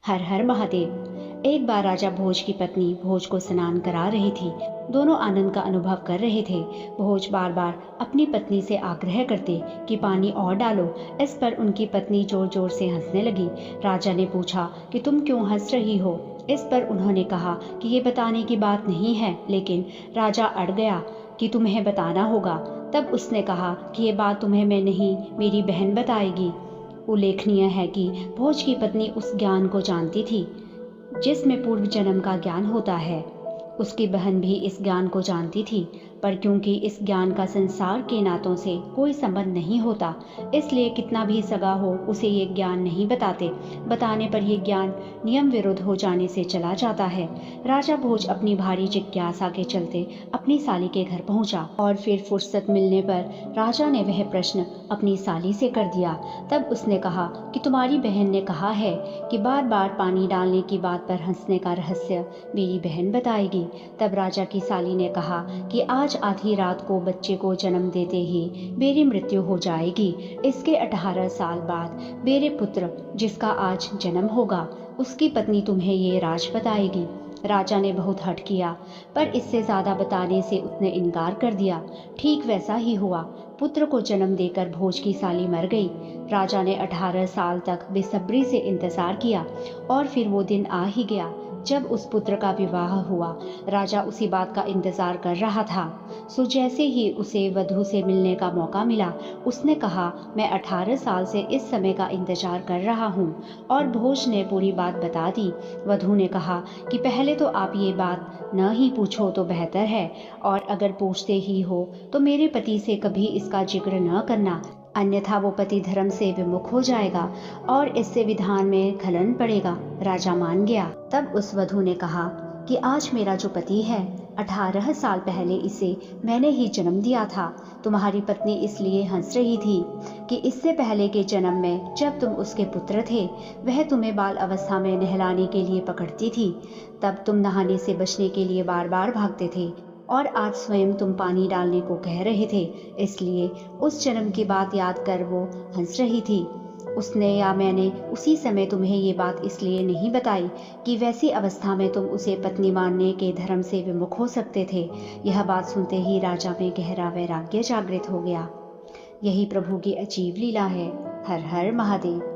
हर हर महादेव। एक बार राजा भोज की पत्नी भोज को स्नान करा रही थी। दोनों आनंद का अनुभव कर रहे थे। भोज बार बार अपनी पत्नी से आग्रह करते कि पानी और डालो। इस पर उनकी पत्नी जोर जोर से हंसने लगी। राजा ने पूछा कि तुम क्यों हंस रही हो। इस पर उन्होंने कहा कि ये बताने की बात नहीं है, लेकिन राजा अड़ गया कि तुम्हें बताना होगा। तब उसने कहा कि ये बात तुम्हें मैं नहीं, मेरी बहन बताएगी। उल्लेखनीय है कि भोज की पत्नी उस ज्ञान को जानती थी जिसमें पूर्व जन्म का ज्ञान होता है। उसकी बहन भी इस ज्ञान को जानती थी, पर क्योंकि इस ज्ञान का संसार के नातों से कोई संबंध नहीं होता, इसलिए कितना भी सगा हो उसे ये ज्ञान नहीं बताते। बताने पर यह ज्ञान नियम विरुद्ध हो जाने से चला जाता है। राजा भोज अपनी भारी जिज्ञासा के चलते अपनी साली के घर पहुंचा और फिर फुर्सत मिलने पर राजा ने वह प्रश्न अपनी साली से कर दिया। तब उसने कहा कि तुम्हारी बहन ने कहा है कि बार बार पानी डालने की बात पर हंसने का रहस्य मेरी बहन बताएगी। तब राजा की साली ने कहा कि आज आधी रात को बच्चे को जन्म देते ही मेरी मृत्यु हो जाएगी। इसके 18 साल बाद मेरे पुत्र जिसका आज जन्म होगा, उसकी पत्नी तुम्हें ये राज बताएगी। राजा ने बहुत हठ किया, पर इससे ज्यादा बताने से उसने इनकार कर दिया। ठीक वैसा ही हुआ। पुत्र को जन्म देकर भोज की साली मर गई। राजा ने 18 साल तक बेसब्री से इंतजार किया और फिर वो दिन आ ही गया जब उस पुत्र का विवाह हुआ। राजा उसी बात का इंतजार कर रहा था। सो जैसे ही उसे वधू से मिलने का मौका मिला, उसने कहा, मैं 18 साल से इस समय का इंतजार कर रहा हूँ। और भोज ने पूरी बात बता दी। वधू ने कहा कि पहले तो आप ये बात न ही पूछो तो बेहतर है, और अगर पूछते ही हो तो मेरे पति से कभी इसका जिक्र न करना, अन्यथा वो पति धर्म से विमुख हो जाएगा और इससे विधान में खलन पड़ेगा। राजा मान गया। तब उस वधू ने कहा कि आज मेरा जो पति है, 18 साल पहले इसे मैंने ही जन्म दिया था। तुम्हारी पत्नी इसलिए हंस रही थी कि इससे पहले के जन्म में जब तुम उसके पुत्र थे, वह तुम्हें बाल अवस्था में नहलाने के लिए पकड़ती थी। तब तुम नहाने से बचने के लिए बार बार भागते थे और आज स्वयं तुम पानी डालने को कह रहे थे, इसलिए उस जन्म की बात याद कर वो हंस रही थी। उसने या मैंने उसी समय तुम्हें ये बात इसलिए नहीं बताई कि वैसी अवस्था में तुम उसे पत्नी मानने के धर्म से विमुख हो सकते थे। यह बात सुनते ही राजा में गहरा वैराग्य जागृत हो गया। यही प्रभु की अजीब लीला है। हर हर महादेव।